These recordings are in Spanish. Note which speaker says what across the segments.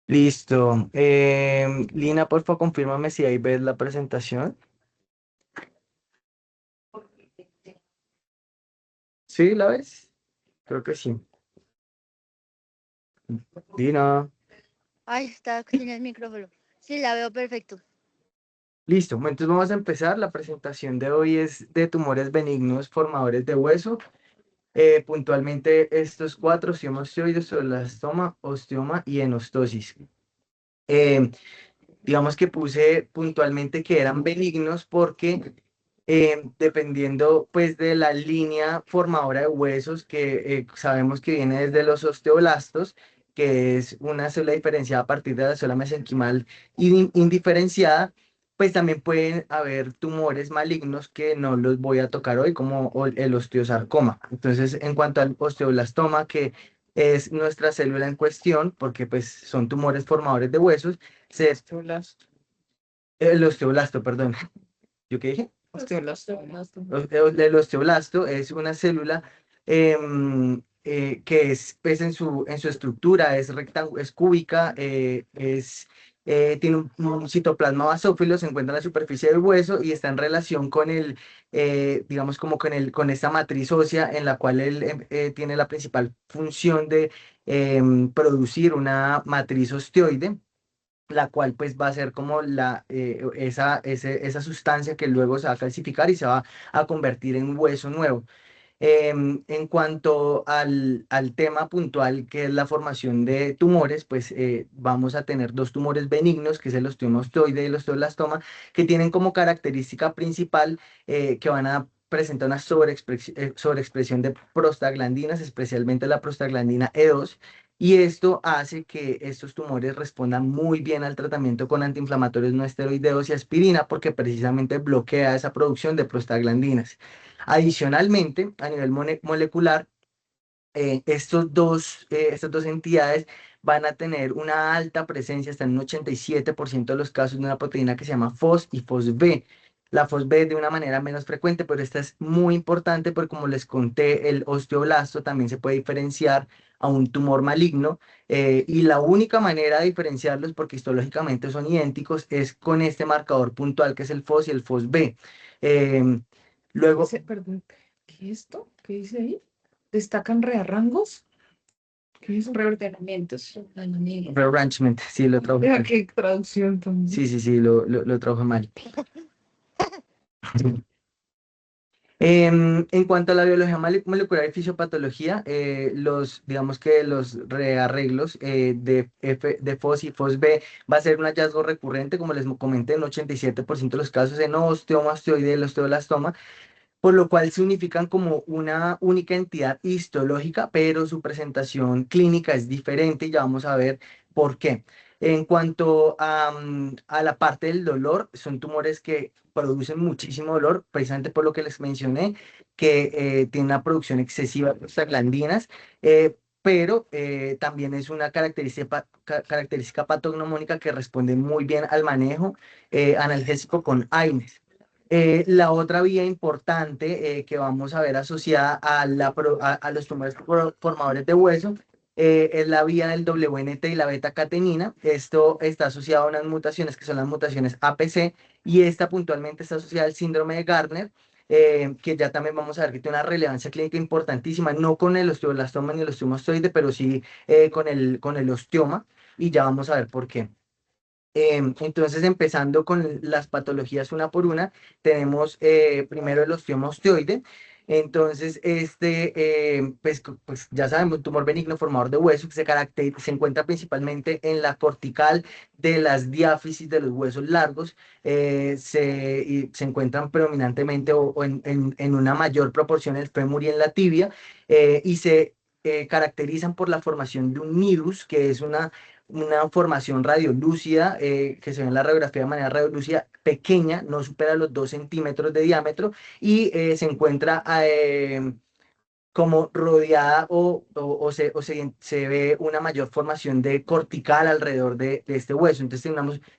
Speaker 1: Listo. Lina, por favor, confírmame si ahí ves la presentación. ¿Sí, la ves? Creo que sí. Lina.
Speaker 2: Ay, está sin el micrófono. Sí, la veo perfecto.
Speaker 1: Listo. Bueno, entonces vamos a empezar. La presentación de hoy es de tumores benignos formadores de hueso. Puntualmente estos cuatro: osteoma osteoide, osteoblastoma, osteoma y enostosis. Eh, digamos que puse puntualmente que eran benignos porque dependiendo pues de la línea formadora de huesos que sabemos que viene desde los osteoblastos, que es una célula diferenciada a partir de la célula mesenquimal indiferenciada, pues también pueden haber tumores malignos que no los voy a tocar hoy, como el osteosarcoma. Entonces, en cuanto al osteoblastoma, que es nuestra célula en cuestión, porque pues son tumores formadores de huesos, osteoblasto. El osteoblasto, perdón. ¿Yo qué dije? Osteoblasto. El osteoblasto es una célula que es, pues, en su estructura es es cúbica, tiene un citoplasma basófilo, se encuentra en la superficie del hueso y está en relación con digamos, como con esta matriz ósea en la cual él tiene la principal función de producir una matriz osteoide, la cual pues va a ser como esa sustancia que luego se va a calcificar y se va a convertir en hueso nuevo. En cuanto al tema puntual, que es la formación de tumores, pues vamos a tener dos tumores benignos, que es el osteoma osteoide y el osteoblastoma, que tienen como característica principal que van a presentar una sobreexpresión de prostaglandinas, especialmente la prostaglandina E2, y esto hace que estos tumores respondan muy bien al tratamiento con antiinflamatorios no esteroideos y aspirina, porque precisamente bloquea esa producción de prostaglandinas. Adicionalmente, a nivel molecular, estas dos entidades van a tener una alta presencia, hasta en un 87% de los casos, de una proteína que se llama FOS y FOSB. La FOSB es de una manera menos frecuente, pero esta es muy importante porque, como les conté, el osteoblasto también se puede diferenciar a un tumor maligno, y la única manera de diferenciarlos, porque histológicamente son idénticos, es con este marcador puntual que es el FOS y el FOSB. Em, luego, perdón, ¿qué es esto? ¿Qué dice ahí? Destacan rearrangos. ¿Qué es? Reordenamientos. Rearrangement, sí, lo tradujo mal. Qué traducción también. Sí, sí, sí, lo tradujo mal. En cuanto a la biología molecular y fisiopatología, digamos que los rearreglos de FOS y FOSB va a ser un hallazgo recurrente, como les comenté, en 87% de los casos en osteoma, osteoide y el osteoblastoma, por lo cual se unifican como una única entidad histológica, pero su presentación clínica es diferente y ya vamos a ver por qué. En cuanto a la parte del dolor, son tumores que producen muchísimo dolor, precisamente por lo que les mencioné, que tienen una producción excesiva de prostaglandinas, pero también es una característica patognomónica que responde muy bien al manejo analgésico con AINES. La otra vía importante que vamos a ver asociada a los tumores formadores de hueso es la vía del WNT y la beta-catenina. Esto está asociado a unas mutaciones que son las mutaciones APC, y esta puntualmente está asociada al síndrome de Gardner, que ya también vamos a ver que tiene una relevancia clínica importantísima, no con el osteoblastoma ni el osteoma osteoide, pero sí con el osteoma, y ya vamos a ver por qué. Entonces, empezando con las patologías una por una, tenemos primero el osteoma osteoide. Entonces, pues ya sabemos, un tumor benigno formador de hueso que se encuentra principalmente en la cortical de las diáfisis de los huesos largos. Y se encuentran predominantemente o en una mayor proporción en el fémur y en la tibia, y se caracterizan por la formación de un nidus, que es una formación radiolúcida, que se ve en la radiografía de manera radiolúcida pequeña, no supera los 2 centímetros de diámetro, y se encuentra como rodeada, se ve una mayor formación de cortical alrededor de este hueso. Entonces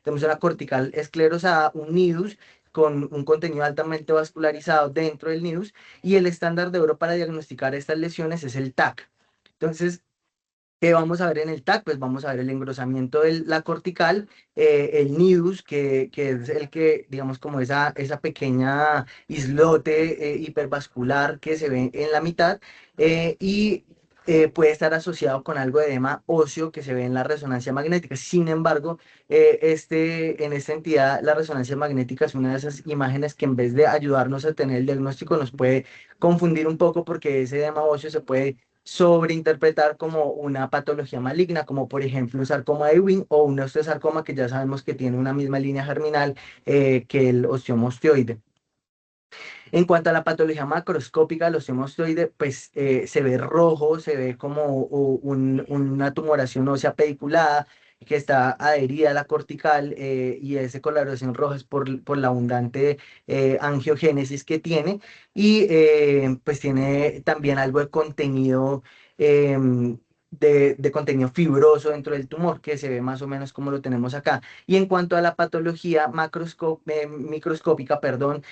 Speaker 1: tenemos una cortical esclerosada, un nidus con un contenido altamente vascularizado dentro del nidus, y el estándar de oro para diagnosticar estas lesiones es el TAC. Entonces, ¿Qué vamos a ver en el TAC? Pues vamos a ver el engrosamiento de la cortical, el nidus, que es el que, digamos, como esa pequeña islote hipervascular que se ve en la mitad, y puede estar asociado con algo de edema óseo que se ve en la resonancia magnética. Sin embargo, en esta entidad, la resonancia magnética es una de esas imágenes que en vez de ayudarnos a tener el diagnóstico, nos puede confundir un poco porque ese edema óseo se puede sobreinterpretar como una patología maligna, como por ejemplo un sarcoma de Ewing o un osteosarcoma que ya sabemos que tiene una misma línea germinal que el osteomosteoide. En cuanto a la patología macroscópica del osteomosteoide, pues se ve rojo, se ve como una tumoración ósea pediculada que está adherida a la cortical, y esa coloración roja es por la abundante angiogénesis que tiene, y pues tiene también algo de contenido, de contenido fibroso dentro del tumor, que se ve más o menos como lo tenemos acá. Y en cuanto a la patología microscópica, perdón,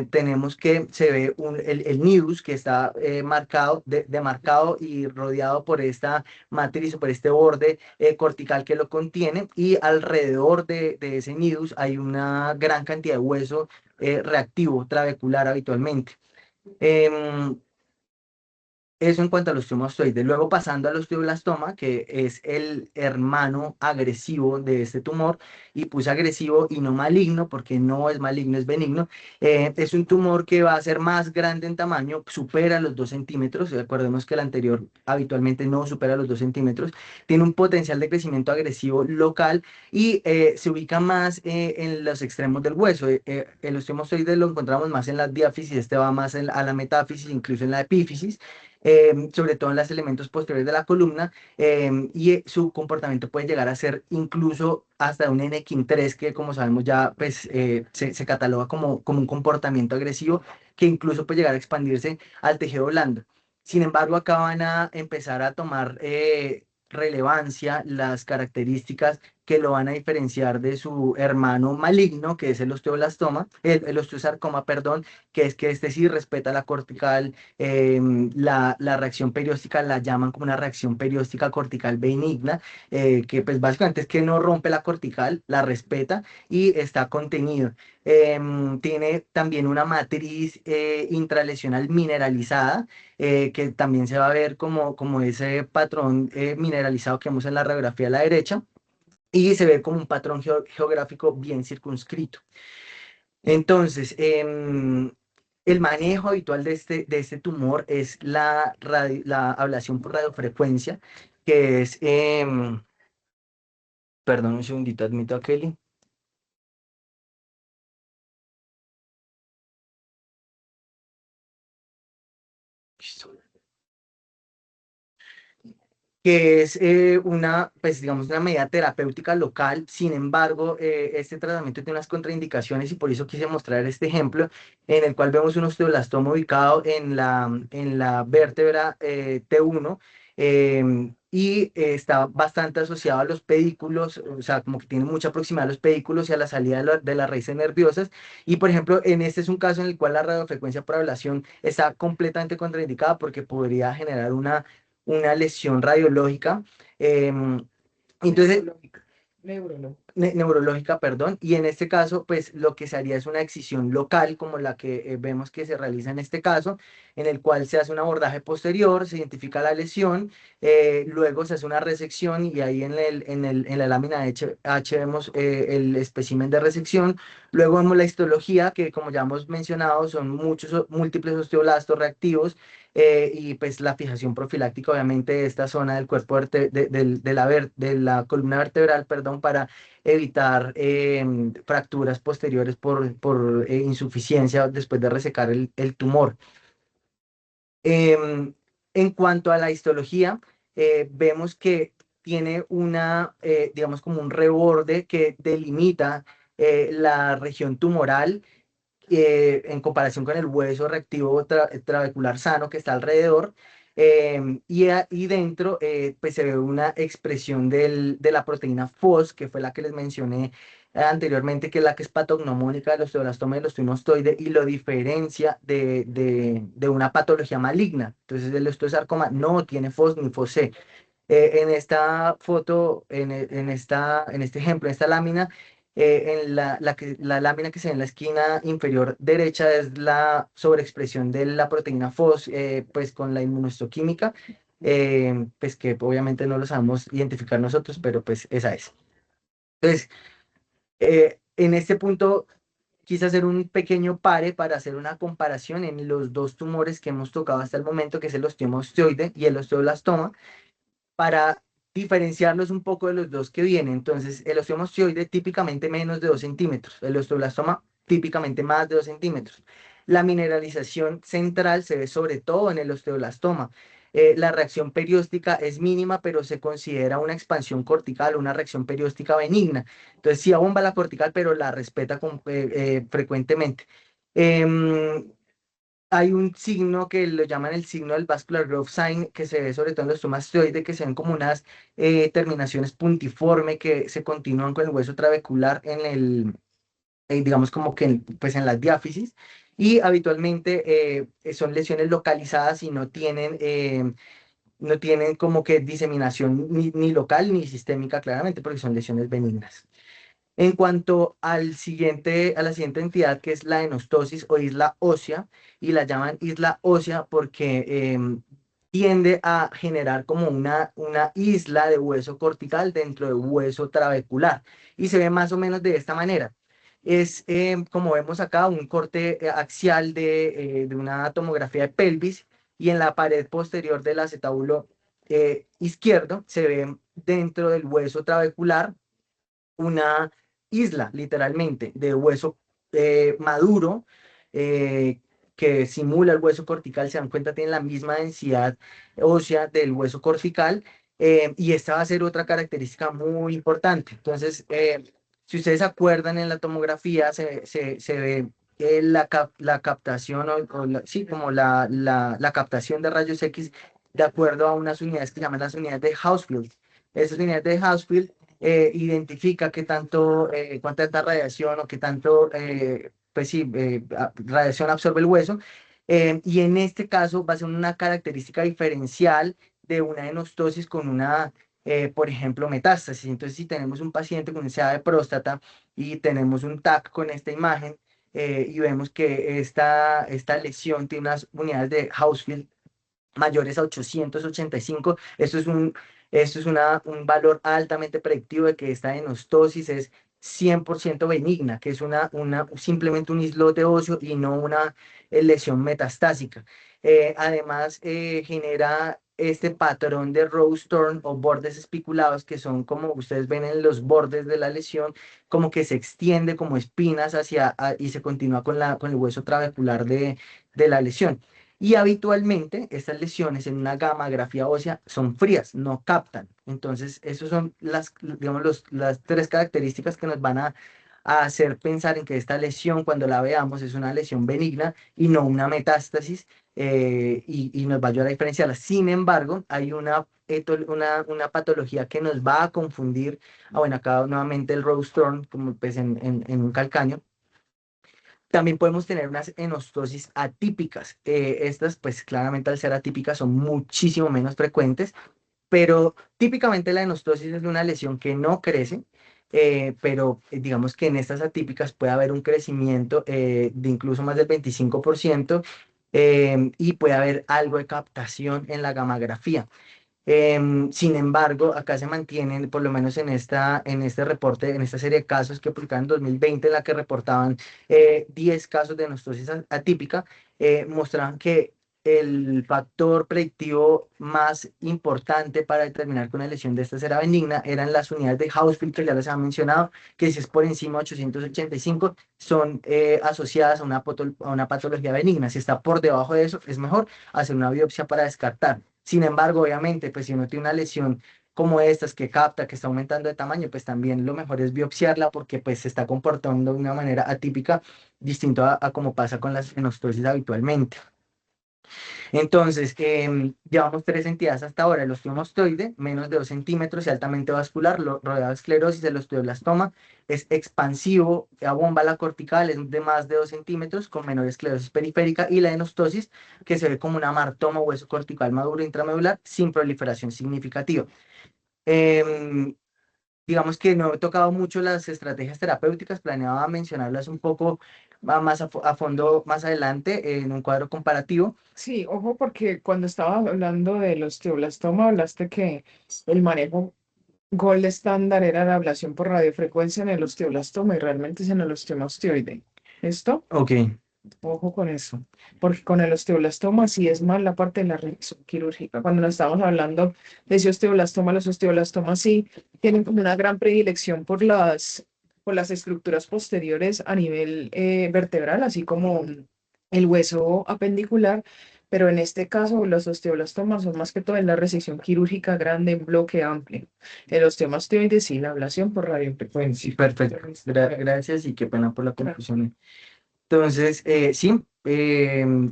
Speaker 1: tenemos que se ve el nidus que está marcado, demarcado y rodeado por esta matriz o por este borde cortical que lo contiene, y alrededor de ese nidus hay una gran cantidad de hueso reactivo trabecular habitualmente. Em, Eso en cuanto al osteomostoide. Luego pasando al osteoblastoma, que es el hermano agresivo de este tumor, y puse agresivo y no maligno, porque no es maligno, es benigno. Es un tumor que va a ser más grande en tamaño, supera los 2 centímetros. Recordemos que el anterior habitualmente no supera los 2 centímetros. Tiene un potencial de crecimiento agresivo local y se ubica más en los extremos del hueso. El osteomostoide lo encontramos más en la diáfisis, este va más a la metáfisis, incluso en la epífisis, sobre todo en los elementos posteriores de la columna, y su comportamiento puede llegar a ser incluso hasta un NQ3, que como sabemos ya pues, se cataloga como un comportamiento agresivo, que incluso puede llegar a expandirse al tejido blando. Sin embargo, acá van a empezar a tomar relevancia las características que lo van a diferenciar de su hermano maligno, que es el osteoblastoma, el osteosarcoma, perdón, que es que este sí respeta la cortical. La reacción perióstica la llaman como una reacción perióstica cortical benigna, que pues básicamente es que no rompe la cortical, la respeta y está contenido. Tiene también una matriz intralesional mineralizada, que también se va a ver como ese patrón mineralizado que vemos en la radiografía a la derecha, y se ve como un patrón geográfico bien circunscrito. Entonces, el manejo habitual de este tumor es la ablación por radiofrecuencia, que es, perdón un segundito, admito a Kelly. Que es pues digamos, una medida terapéutica local. Sin embargo, este tratamiento tiene unas contraindicaciones y por eso quise mostrar este ejemplo en el cual vemos un osteoblastoma ubicado en la vértebra T1, y está bastante asociado a los pedículos, o sea, como que tiene mucha proximidad a los pedículos y a la salida de las raíces nerviosas. Y por ejemplo, en este es un caso en el cual la radiofrecuencia por ablación está completamente contraindicada porque podría generar una lesión radiológica. Entonces, neurológica, perdón, y en este caso, pues lo que se haría es una excisión local, como la que vemos que se realiza en este caso, en el cual se hace un abordaje posterior, se identifica la lesión, luego se hace una resección y ahí en la lámina H vemos el espécimen de resección, luego vemos la histología, que como ya hemos mencionado, son muchos, múltiples osteoblastos reactivos, y pues la fijación profiláctica, obviamente, de esta zona del cuerpo de la columna vertebral, perdón, para evitar fracturas posteriores por insuficiencia después de resecar el tumor. Em, en cuanto a la histología, vemos que tiene digamos, como un reborde que delimita la región tumoral, en comparación con el hueso reactivo trabecular sano que está alrededor. Y dentro, pues se ve una expresión de la proteína FOS, que fue la que les mencioné anteriormente, que es la que es patognomónica del osteoblastoma y del osteomostoide y lo diferencia de una patología maligna. Entonces, el osteosarcoma no tiene FOS ni FOSE. En esta foto, en este ejemplo, en esta lámina, en la lámina que se ve en la esquina inferior derecha es la sobreexpresión de la proteína FOS, pues con la inmunohistoquímica, pues que obviamente no lo sabemos identificar nosotros, pero pues esa es. Entonces, en este punto quise hacer un pequeño pare para hacer una comparación en los dos tumores que hemos tocado hasta el momento, que es el osteoma osteoide y el osteoblastoma, para diferenciarlos un poco de los dos que vienen. Entonces, el osteoma osteoide típicamente menos de 2 centímetros, el osteoblastoma típicamente más de 2 centímetros. La mineralización central se ve sobre todo en el osteoblastoma. La reacción perióstica es mínima, pero se considera una expansión cortical, una reacción perióstica benigna. Entonces, sí abomba la cortical, pero la respeta frecuentemente. Em, Hay un signo que lo llaman el signo del vascular growth sign, que se ve sobre todo en los tomastoides, que se ven como unas terminaciones puntiforme que se continúan con el hueso trabecular en digamos como que pues en las diáfisis, y habitualmente son lesiones localizadas y no tienen como que diseminación ni local ni sistémica claramente, porque son lesiones benignas. En cuanto a la siguiente entidad, que es la enostosis o isla ósea, y la llaman isla ósea porque tiende a generar como una isla de hueso cortical dentro del hueso trabecular, y se ve más o menos de esta manera. Es, como vemos acá, un corte axial de una tomografía de pelvis, y en la pared posterior del acetábulo izquierdo se ve dentro del hueso trabecular una isla, literalmente, de hueso maduro, eh, que simula el hueso cortical. Se dan cuenta, tiene la misma densidad ósea del hueso cortical, y esta va a ser otra característica muy importante. Entonces, si ustedes se acuerdan, en la tomografía se ve la captación, sí, como la captación de rayos X de acuerdo a unas unidades que se llaman las unidades de Hounsfield. Esas unidades de Hounsfield identifica qué tanto, cuánta radiación o qué tanto, pues sí, radiación absorbe el hueso. Y en este caso va a ser una característica diferencial de una enostosis con una, por ejemplo, metástasis. Entonces, si tenemos un paciente con SEA de próstata y tenemos un TAC con esta imagen, y vemos que esta lesión tiene unas unidades de Hounsfield mayores a 885. Esto es un valor altamente predictivo de que esta enostosis es 100% benigna, que es simplemente un islote óseo y no una lesión metastásica. Además, genera este patrón de Rose Thorn o bordes espiculados, que son como ustedes ven en los bordes de la lesión, como que se extiende como espinas y se continúa con el hueso trabecular de la lesión. Y habitualmente estas lesiones en una gammagrafía ósea son frías, no captan. Entonces, esas son digamos, las tres características que nos van a hacer pensar en que esta lesión, cuando la veamos, es una lesión benigna y no una metástasis, y nos va a ayudar a diferenciarla. Sin embargo, hay una patología que nos va a confundir. Bueno, acá nuevamente el Rose Thorn, como pues en un calcáneo. También podemos tener unas enostosis atípicas. Estas, pues claramente al ser atípicas, son muchísimo menos frecuentes, pero típicamente la enostosis es una lesión que no crece, pero digamos que en estas atípicas puede haber un crecimiento de incluso más del 25%, y puede haber algo de captación en la gammagrafía. Sin embargo, acá se mantienen, por lo menos en este reporte, en esta serie de casos que publicaron en 2020, en la que reportaban 10 casos de enostosis atípica, mostraban que el factor predictivo más importante para determinar que una lesión de estas era benigna eran las unidades de Hounsfield, que ya les había mencionado, que si es por encima de 885, son asociadas a una patología benigna. Si está por debajo de eso, es mejor hacer una biopsia para descartar. Sin embargo, obviamente, pues si uno tiene una lesión como estas que capta, que está aumentando de tamaño, pues también lo mejor es biopsiarla, porque pues se está comportando de una manera atípica, distinto a como pasa con las enostosis habitualmente. Entonces, llevamos tres entidades hasta ahora: el osteomastoide, menos de 2 centímetros y altamente vascular, rodeado de esclerosis. El osteoblastoma es expansivo, a bomba la cortical, es de más de 2 centímetros, con menor esclerosis periférica, y la enostosis, que se ve como un amartoma, hueso cortical maduro intramedular, sin proliferación significativa. Em, digamos que no he tocado mucho las estrategias terapéuticas, planeaba mencionarlas un poco más a fondo más adelante en un cuadro comparativo.
Speaker 3: Sí, ojo, porque cuando estabas hablando del osteoblastoma, hablaste que el manejo gold estándar era la ablación por radiofrecuencia en el osteoblastoma y realmente es en el osteomastoide. ¿Esto?
Speaker 1: Ok,
Speaker 3: Ojo con eso, porque con el osteoblastoma sí es más la parte de la reacción quirúrgica. Cuando nos estamos hablando de ese osteoblastoma, los osteoblastomas sí tienen como una gran predilección por las estructuras posteriores a nivel vertebral, así como el hueso apendicular, pero en este caso los osteoblastomas son más que todo en la resección quirúrgica grande en bloque amplio. El osteomastoide sí, la ablación por radiofrecuencia.
Speaker 1: perfecto. Gracias y qué pena por la confusión. Entonces, sí,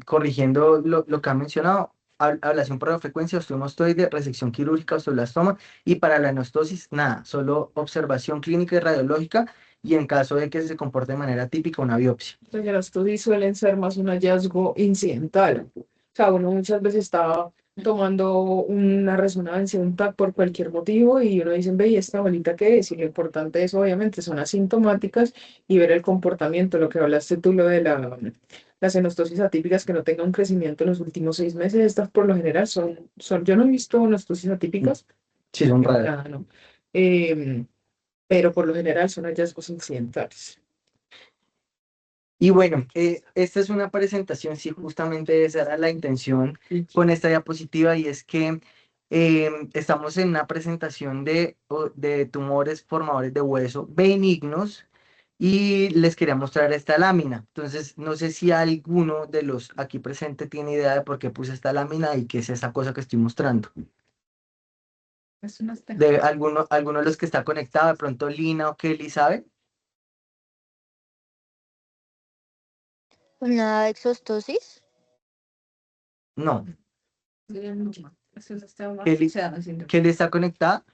Speaker 1: corrigiendo lo que ha mencionado: ablación por radiofrecuencia, osteomastoide, resección quirúrgica, osteoblastoma, y para la enostosis, nada, solo observación clínica y radiológica, y en caso de que se comporte de manera típica, una biopsia.
Speaker 3: Entonces, los estudios suelen ser más un hallazgo incidental. O sea, uno muchas veces está tomando una resonancia, un TAC por cualquier motivo y uno dice, ve, ¿y esta bolita qué es? Y lo importante es, obviamente, son asintomáticas y ver el comportamiento, lo que hablaste tú, lo de las enostosis atípicas que no tengan un crecimiento en los últimos 6 meses. Estas por lo general yo no he visto enostosis atípicas,
Speaker 1: Sí, son raras.
Speaker 3: nada, no. Em, pero por lo general son hallazgos incidentales.
Speaker 1: Y bueno, esta es una presentación, sí, justamente esa era la intención con esta diapositiva, y es que estamos en una presentación de tumores formadores de hueso benignos, y les quería mostrar esta lámina. Entonces, no sé si alguno de los aquí presentes tiene idea de por qué puse esta lámina y qué es esa cosa que estoy mostrando.
Speaker 3: Es una
Speaker 1: De alguno de los que está conectado, de pronto Lina o Kelly, ¿sabe?
Speaker 2: Una exostosis.
Speaker 1: No.
Speaker 3: Eso está más
Speaker 1: Kelly,
Speaker 3: asociado, siento.
Speaker 1: Kelly está conectada.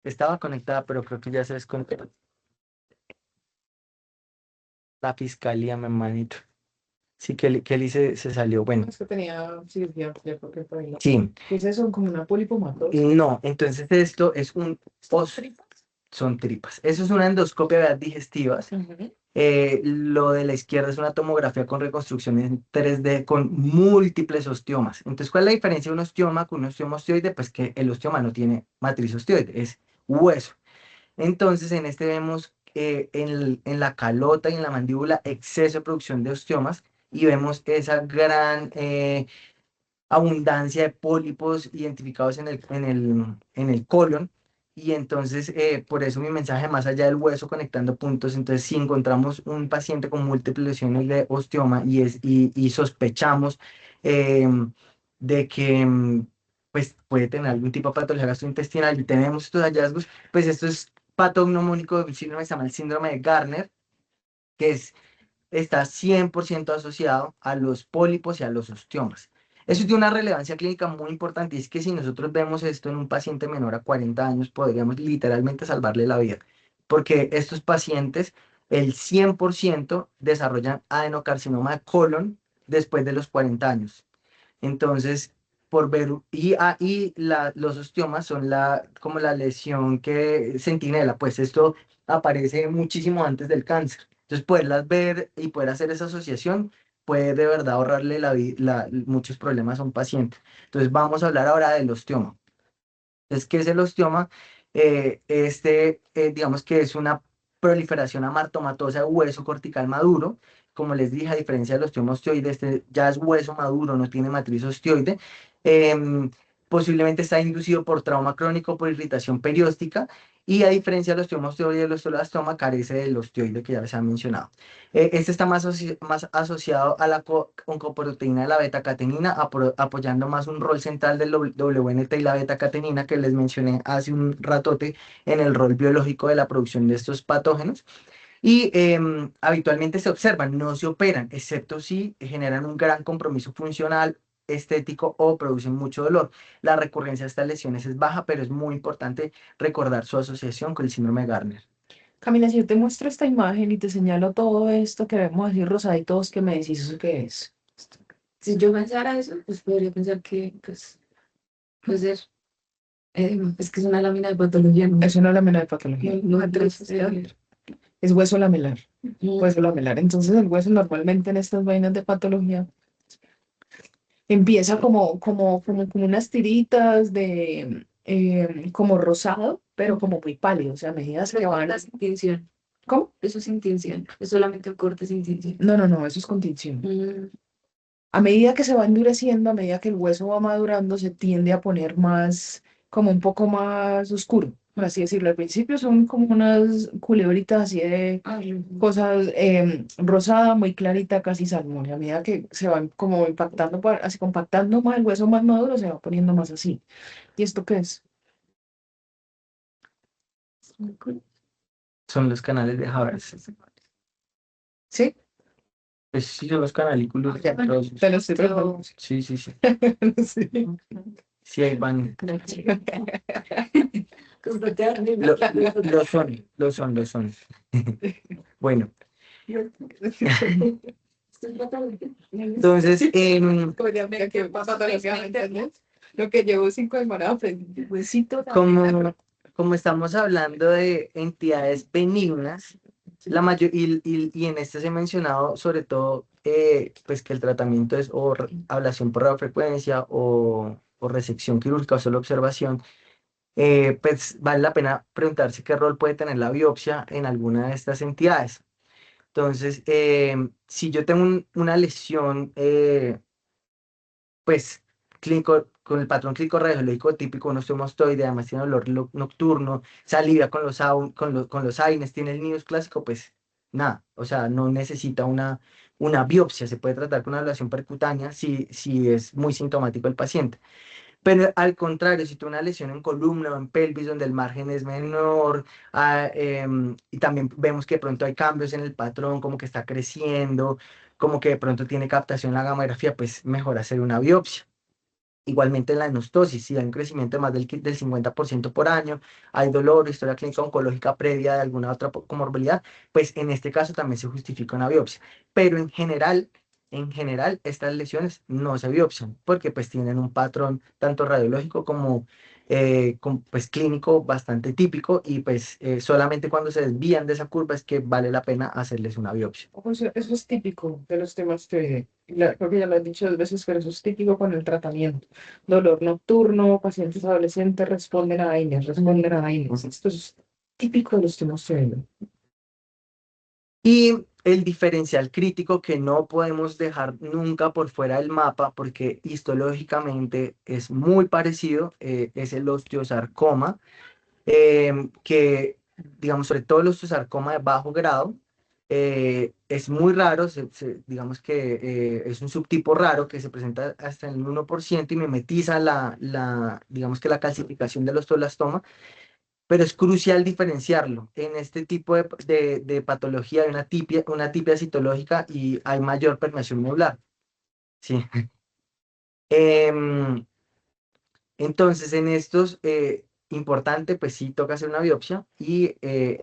Speaker 1: Estaba conectada, pero creo que ya se desconectó. La fiscalía, mi hermanito. Sí, Kelly se salió. Bueno,
Speaker 3: Es que tenía cirugía, ya porque por ahí.
Speaker 1: sí.
Speaker 3: ¿Qué es eso? Como una polipomatosis.
Speaker 1: No, entonces esto es
Speaker 3: ¿Tripas?
Speaker 1: son tripas. Eso es una endoscopia de vías digestivas.
Speaker 3: Ujú.
Speaker 1: Lo de la izquierda es una tomografía con reconstrucción en 3D con múltiples osteomas. Entonces, ¿cuál es la diferencia de un osteoma con un osteoma osteoide? Pues que el osteoma no tiene matriz osteoide, es hueso. Entonces, en este vemos en la calota y en la mandíbula exceso de producción de osteomas, y vemos esa gran abundancia de pólipos identificados en el colon. Y entonces, por eso mi mensaje: más allá del hueso conectando puntos. Entonces, si encontramos un paciente con múltiples lesiones de osteoma y sospechamos de que pues, puede tener algún tipo de patología gastrointestinal, y tenemos estos hallazgos, pues esto es patognomónico de síndrome, se llama el síndrome de Garner, que está 100% asociado a los pólipos y a los osteomas. Eso tiene una relevancia clínica muy importante, y es que si nosotros vemos esto en un paciente menor a 40 años, podríamos literalmente salvarle la vida, porque estos pacientes, el 100% desarrollan adenocarcinoma de colon después de los 40 años. Entonces, por ver, los osteomas son como la lesión que sentinela, pues esto aparece muchísimo antes del cáncer. Entonces, poderlas ver y poder hacer esa asociación puede de verdad ahorrarle muchos problemas a un paciente. Entonces, vamos a hablar ahora del osteoma. Entonces, ¿qué es el osteoma? Digamos que es una proliferación amartomatosa de hueso cortical maduro. Como les dije, a diferencia del osteoma osteoide, este ya es hueso maduro, no tiene matriz osteoide. Em, Posiblemente está inducido por trauma crónico, por irritación perióstica, y a diferencia del osteoma osteoide, el osteoblastoma carece del osteoide que ya les había mencionado. Este está más asociado a la oncoproteína de la beta-catenina, apoyando más un rol central del WNT y la beta-catenina que les mencioné hace un ratote en el rol biológico de la producción de estos patógenos. Y habitualmente se observan, no se operan, excepto si generan un gran compromiso funcional, estético o producen mucho dolor. La recurrencia de estas lesiones es baja, pero es muy importante recordar su asociación con el síndrome de Gardner.
Speaker 3: Camila, si yo te muestro esta imagen y te señalo todo esto que vemos así rosaditos, ¿qué me decís eso qué es?
Speaker 4: Si yo pensara eso, pues podría pensar que, pues, puede ser, es que es una lámina de patología, ¿no?
Speaker 3: Es una lámina de patología.
Speaker 4: No, no,
Speaker 3: Es hueso lamelar.
Speaker 4: no,
Speaker 3: Hueso lamelar. Entonces el hueso normalmente en estas vainas de patología empieza como unas tiritas de como rosado, pero como muy pálido. O sea, a medida que van.
Speaker 4: sin tinción.
Speaker 3: ¿Cómo?
Speaker 4: Eso sin tinción. Es solamente un corte sin tinción.
Speaker 3: No, no, no, eso es con tinción.
Speaker 4: Mm,
Speaker 3: A medida que se va endureciendo, a medida que el hueso va madurando, se tiende a poner más, como un poco más oscuro, por así decirlo. Al principio son como unas culebritas así de
Speaker 4: ay,
Speaker 3: cosas rosada, muy clarita, casi salmón. Y a medida que se van como impactando, así compactando más el hueso más maduro, se va poniendo más así. ¿Y esto qué es?
Speaker 4: es muy cool.
Speaker 1: Son los canales de Havertz.
Speaker 3: ¿Sí?
Speaker 1: Pues sí, son los canalículos
Speaker 3: Ya,
Speaker 1: rosos.
Speaker 3: te lo estoy
Speaker 4: Pero-
Speaker 3: preguntando.
Speaker 1: Sí, sí, sí.
Speaker 3: Sí.
Speaker 1: Sí, ahí van.
Speaker 4: Constatarme,
Speaker 1: Lo, lo son, lo son, lo son. Bueno,
Speaker 4: Estoy fatal.
Speaker 1: entonces,
Speaker 3: Oye, amiga, ¿qué pasa con lo que me entiendes? Lo que llevo 5 semanas aprendiendo. Huesito
Speaker 1: como estamos hablando de entidades benignas, la mayor, y en este se ha mencionado sobre todo pues que el tratamiento es o ablación por radiofrecuencia o resección quirúrgica o solo observación, pues vale la pena preguntarse qué rol puede tener la biopsia en alguna de estas entidades. Entonces, si yo tengo una lesión, pues clínico, con el patrón clínico radiológico típico, un osteomastoide, además tiene olor nocturno, salivia con los AINES, tiene el NIUS clásico, pues nada, o sea, no necesita una biopsia, se puede tratar con una ablación percutánea si es muy sintomático el paciente. Pero al contrario, si tuve una lesión en columna o en pelvis donde el margen es menor, y también vemos que de pronto hay cambios en el patrón, como que está creciendo, como que de pronto tiene captación en la gamografía, pues mejor hacer una biopsia. Igualmente en la enostosis, si hay un crecimiento de más del 50% por año, hay dolor, historia clínica oncológica previa de alguna otra comorbilidad, pues en este caso también se justifica una biopsia. Pero en general, estas lesiones no se biopsian porque pues tienen un patrón tanto radiológico como pues clínico bastante típico y pues solamente cuando se desvían de esa curva es que vale la pena hacerles una biopsia.
Speaker 3: O sea, eso es típico de los temas que creo que ya lo he dicho 2 veces, pero eso es típico con el tratamiento. Dolor nocturno, pacientes adolescentes responden a AINES, responden a AINES. Esto es típico de los temas que
Speaker 1: Y el diferencial crítico que no podemos dejar nunca por fuera del mapa, porque histológicamente es muy parecido, es el osteosarcoma, que, digamos, sobre todo el osteosarcoma de bajo grado, es muy raro, digamos que es un subtipo raro que se presenta hasta en el 1% y mimetiza digamos que la calcificación del osteoblastoma, pero es crucial diferenciarlo. En este tipo de patología hay una tipia citológica y hay mayor permeación medular. Sí. Em, entonces, en estos, importante, pues sí toca hacer una biopsia y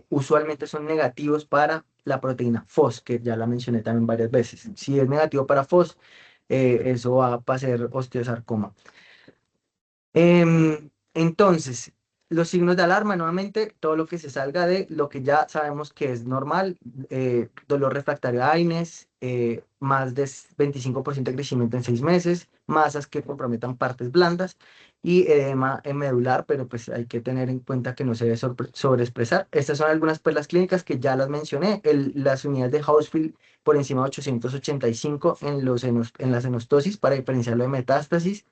Speaker 1: usualmente son negativos para la proteína FOS, que ya la mencioné también varias veces. Si es negativo para FOS, eso va a ser osteosarcoma. Entonces, los signos de alarma, nuevamente, todo lo que se salga de lo que ya sabemos que es normal, dolor refractario a AINES, más de 25% de crecimiento en 6 meses, masas que comprometan partes blandas y edema medular, pero pues hay que tener en cuenta que no se debe sobreexpresar. Estas son algunas perlas clínicas que ya las mencioné, las unidades de Hounsfield por encima de 885 en la enostosis para diferenciarlo de metástasis.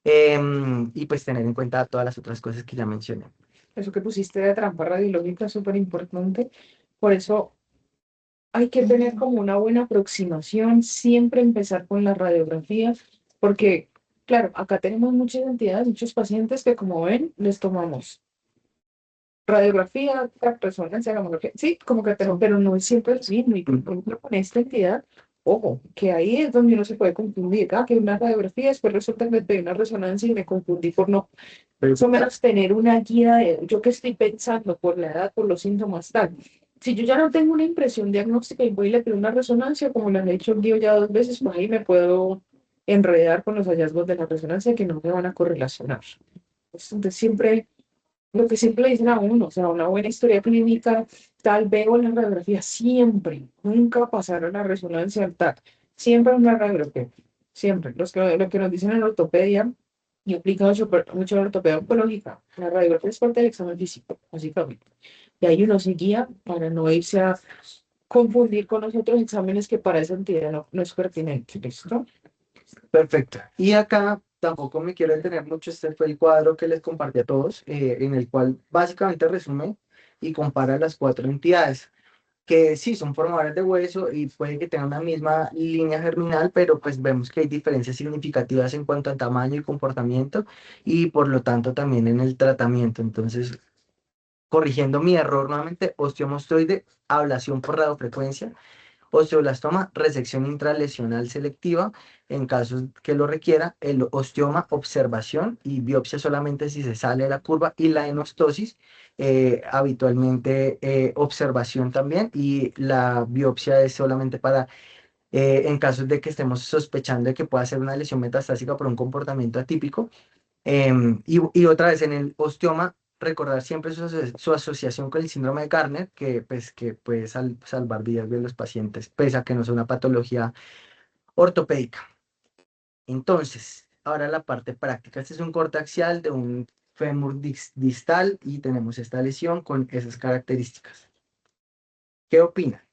Speaker 1: Y pues tener en cuenta todas las otras cosas que ya mencioné.
Speaker 3: eso que pusiste de trampa radiológica es súper importante. Por eso hay que tener como una buena aproximación, siempre empezar con la radiografía, porque, claro, acá tenemos muchas entidades, muchos pacientes que como ven, les tomamos radiografía, resonancia, gamografía, sí, como que pero no es siempre el mismo. Y por ejemplo, con esta entidad, ojo, que ahí es donde uno se puede confundir. Que una radiografía, después resulta que me pedí una resonancia y me confundí por no, más o menos tener una guía de yo qué estoy pensando por la edad, por los síntomas, tal. Si yo ya no tengo una impresión diagnóstica y voy y le pido una resonancia, como la he hecho el guío ya 2 veces, pues ahí me puedo enredar con los hallazgos de la resonancia que no me van a correlacionar. Entonces, siempre lo que siempre le dicen a uno, o sea, una buena historia clínica, tal veo en la radiografía siempre, nunca pasaron la resonancia al TAC, siempre una radiografía, siempre. Lo que nos dicen en ortopedia, y aplica mucho la ortopedia oncológica, la radiografía es parte del examen físico, básicamente. Y ahí uno se guía para no irse a confundir con los otros exámenes que para esa entidad no es pertinente, ¿listo?
Speaker 1: Perfecto. Y acá tampoco me quiero detener mucho, este fue el cuadro que les compartí a todos, en el cual básicamente resume y compara las cuatro entidades, que sí son formadores de hueso y puede que tengan una misma línea germinal, pero pues vemos que hay diferencias significativas en cuanto a tamaño y comportamiento y por lo tanto también en el tratamiento. Entonces, corrigiendo mi error nuevamente, osteomostoide, ablación por radiofrecuencia. Osteoblastoma, resección intralesional selectiva, en casos que lo requiera, el osteoma, observación y biopsia solamente si se sale de la curva, y la enostosis, habitualmente observación también, y la biopsia es solamente para, en casos de que estemos sospechando de que pueda ser una lesión metastásica por un comportamiento atípico. Y otra vez en el osteoma, recordar siempre su asociación con el síndrome de Garner, que, pues, que puede salvar vidas de los pacientes, pese a que no es una patología ortopédica. Entonces, ahora la parte práctica. Este es un corte axial de un fémur distal y tenemos esta lesión con esas características. ¿Qué opina?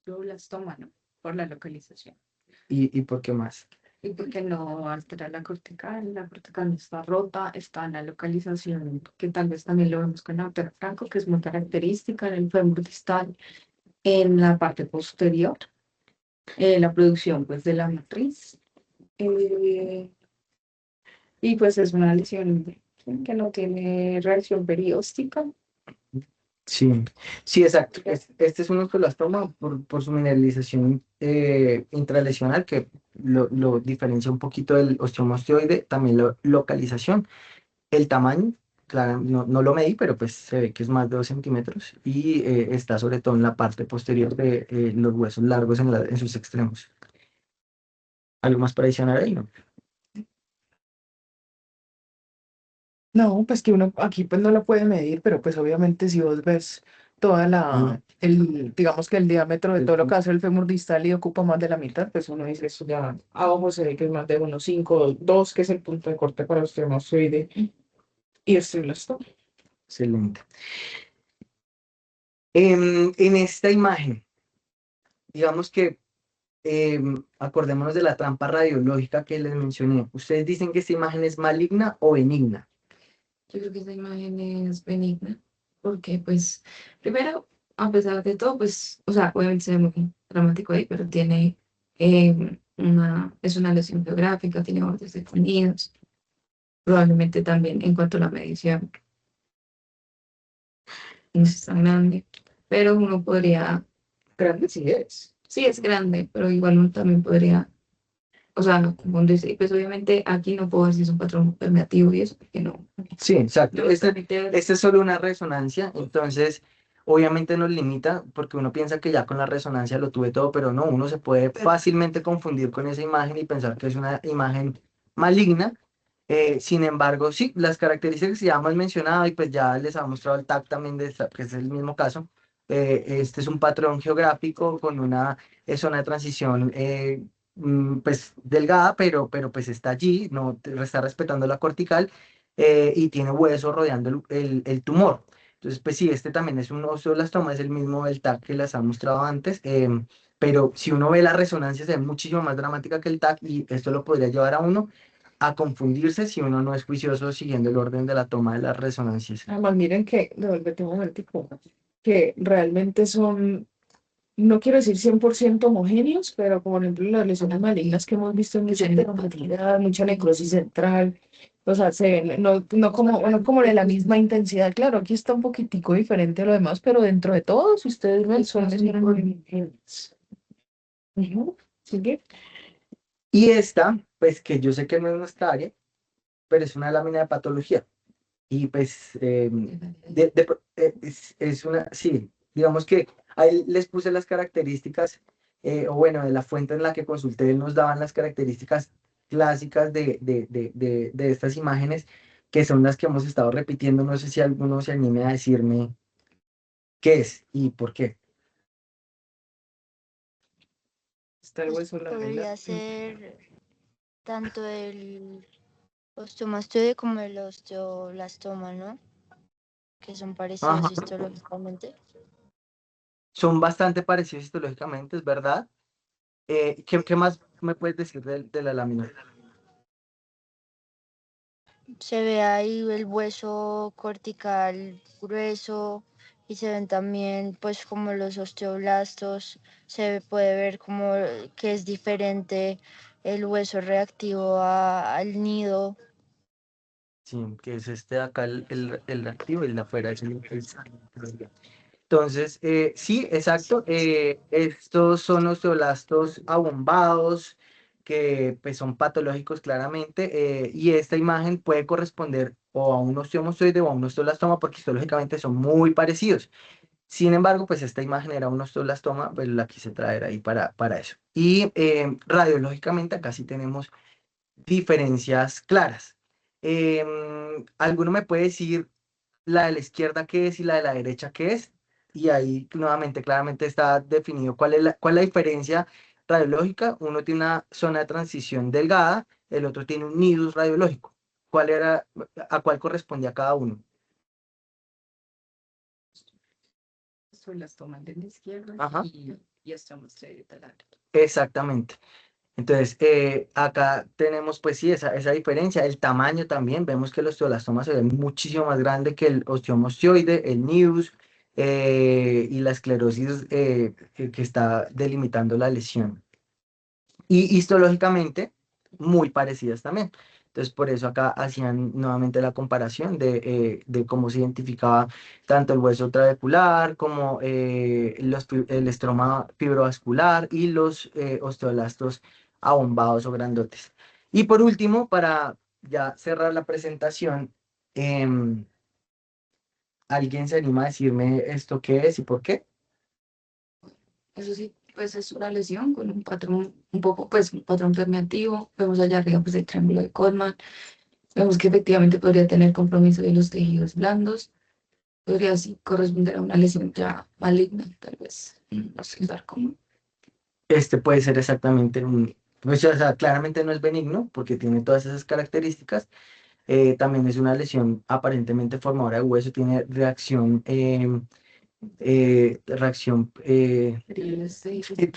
Speaker 4: Glioblastoma, ¿no? Por la localización.
Speaker 1: ¿Y por qué más?
Speaker 4: Y porque no altera la cortical no está rota, está en la localización, que tal vez también lo vemos con Autor Franco, que es muy característica en el fémur distal, en la parte posterior, la producción pues de la matriz. eh, y pues es una lesión que no tiene reacción perióstica.
Speaker 1: Sí, sí, exacto. Este es un osteoblastoma por su mineralización intralesional que lo diferencia un poquito del osteomosteoide, también la localización, el tamaño, claro, no lo medí, pero pues se ve que es más de 2 centímetros y está sobre todo en la parte posterior de los huesos largos en sus extremos. ¿Algo más para adicionar ahí? ¿No?
Speaker 3: No, pues que uno aquí pues no lo puede medir, pero pues obviamente si vos ves toda digamos que el diámetro de todo lo que hace el fémur distal y ocupa más de la mitad, pues uno dice eso ya abajo se ve que es más de 1,5, 2, que es el punto de corte para osteomostoide y osteoblastoma.
Speaker 1: Excelente. En esta imagen, digamos que acordémonos de la trampa radiológica que les mencioné. ¿Ustedes dicen que esta imagen es maligna o benigna?
Speaker 4: Yo creo que esa imagen es benigna, porque pues, primero, a pesar de todo, pues, o sea, obviamente se ve muy dramático ahí, pero tiene es una lesión geográfica, tiene bordes definidos, probablemente también en cuanto a la medición no es tan grande, pero uno podría,
Speaker 3: Grande
Speaker 4: sí es grande, pero igual uno también podría, o sea, no confundirse, y pues obviamente aquí no puedo decir si es un patrón permeativo y eso, porque no,
Speaker 1: Sí, exacto.
Speaker 4: no está permitido.
Speaker 1: Este es solo una resonancia, entonces obviamente nos limita porque uno piensa que ya con la resonancia lo tuve todo, pero no, uno se puede fácilmente confundir con esa imagen y pensar que es una imagen maligna. Sin embargo, sí, las características que ya hemos mencionado y pues ya les ha mostrado el TAC también, que es el mismo caso. Este es un patrón geográfico con una zona de transición pues delgada, pero pues está allí, no está respetando la cortical y tiene hueso rodeando el tumor. Entonces, pues sí, este también es un osteoblastoma, es el mismo del TAC que les ha mostrado antes, pero si uno ve la resonancia, se ve muchísimo más dramática que el TAC y esto lo podría llevar a uno a confundirse si uno no es juicioso siguiendo el orden de la toma de las resonancias.
Speaker 3: Además, miren que, devuélvete un momentico, que realmente son no quiero decir 100% homogéneos, pero como por ejemplo las lesiones malignas que hemos visto en mucha enteropatia, mucha necrosis central, o sea, se ven, no como de la misma intensidad. Claro, aquí está un poquitico diferente a lo demás, pero dentro de todo, si ustedes ven, son lesiones homogéneas. Ujú. ¿Sigue?
Speaker 1: Y esta, pues que yo sé que no es nuestra área, pero es una lámina de patología. Y pues es una, sí, digamos que ahí les puse las características, o bueno, de la fuente en la que consulté, nos daban las características clásicas de estas imágenes, que son las que hemos estado repitiendo. No sé si alguno se anime a decirme qué es y por qué.
Speaker 3: Está el
Speaker 2: Pues
Speaker 3: hueso
Speaker 2: podría
Speaker 3: lamelar.
Speaker 2: ser tanto el osteomastoide como el osteoblastoma, ¿no? Que son
Speaker 1: Ajá,
Speaker 2: parecidos histológicamente.
Speaker 1: son bastante parecidos histológicamente, es verdad. ¿Qué más me puedes decir de la lámina?
Speaker 2: Se ve ahí el hueso cortical grueso y se ven también pues como los osteoblastos, puede ver como que es diferente el hueso reactivo al nido.
Speaker 1: Sí, que es este de acá, el activo y el de afuera es el entonces, sí, exacto. Estos son osteoblastos abombados que pues, son patológicos claramente, y esta imagen puede corresponder o a un osteomostoide o a un osteoblastoma porque histológicamente son muy parecidos. Sin embargo, pues esta imagen era un osteoblastoma, pues la quise traer ahí para eso. Y radiológicamente acá sí tenemos diferencias claras. ¿Alguno me puede decir la de la izquierda qué es y la de la derecha qué es? Y ahí nuevamente claramente está definido cuál es la diferencia radiológica. Uno tiene una zona de transición delgada, el otro tiene un nidus radiológico. ¿A cuál correspondía cada uno?
Speaker 4: Esto las toman de la izquierda
Speaker 1: Ajá,
Speaker 4: y estamos de la derecha.
Speaker 1: exactamente. Entonces, acá tenemos, pues sí, esa diferencia. El tamaño también, vemos que el osteoblastoma se ve muchísimo más grande que el osteomostoide, el nidus, y la esclerosis, que está delimitando la lesión. Y histológicamente, muy parecidas también. Entonces, por eso acá hacían nuevamente la comparación de cómo se identificaba tanto el hueso trabecular como el estroma fibrovascular y los osteoblastos abombados o grandotes. Y por último, para ya cerrar la presentación, ¿alguien se anima a decirme esto qué es y por qué?
Speaker 4: Eso sí, pues es una lesión con un patrón un poco, pues un patrón permeativo. Vemos allá arriba pues el triángulo de Codman. Vemos que efectivamente podría tener compromiso de los tejidos blandos. Podría así corresponder a una lesión ya maligna, tal vez. No sé, sarcoma.
Speaker 1: Este puede ser exactamente pues, o sea, claramente no es benigno porque tiene todas esas características. También es una lesión aparentemente formadora de hueso, tiene reacción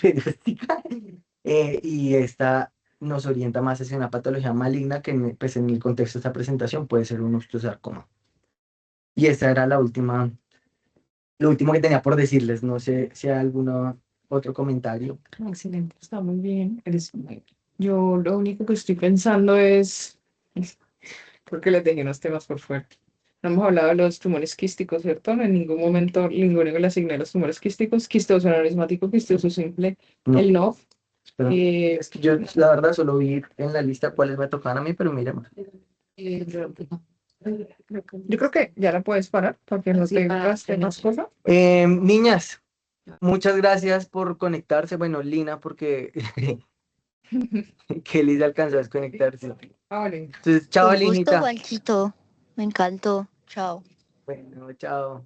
Speaker 1: perióstica, y esta nos orienta más hacia una patología maligna que pues, en el contexto de esta presentación puede ser un osteosarcoma. Y esta era lo último que tenía por decirles. No sé si hay algún otro comentario.
Speaker 3: Excelente, está muy bien. Yo lo único que estoy pensando es, porque les dejé unos temas por fuera. No hemos hablado de los tumores quísticos, ¿cierto? En ningún momento ninguno le asigné los tumores quísticos, quistoso aritmático, quistoso simple,
Speaker 1: No,
Speaker 3: el NOF.
Speaker 1: pero es que yo la verdad solo vi en la lista cuáles me tocaban a mí, pero miremos.
Speaker 3: Yo creo que ya la puedes parar porque no
Speaker 4: Sí,
Speaker 3: te
Speaker 4: para
Speaker 3: gaste más cosas.
Speaker 1: Niñas, muchas gracias por conectarse. Bueno, Lina, porque Kelly se alcanzó a desconectarse.
Speaker 3: Ah, vale.
Speaker 1: Entonces, chao,
Speaker 2: Con gusto,
Speaker 1: Linita.
Speaker 2: Juanchito. Me encantó. Chao.
Speaker 1: Bueno, chao.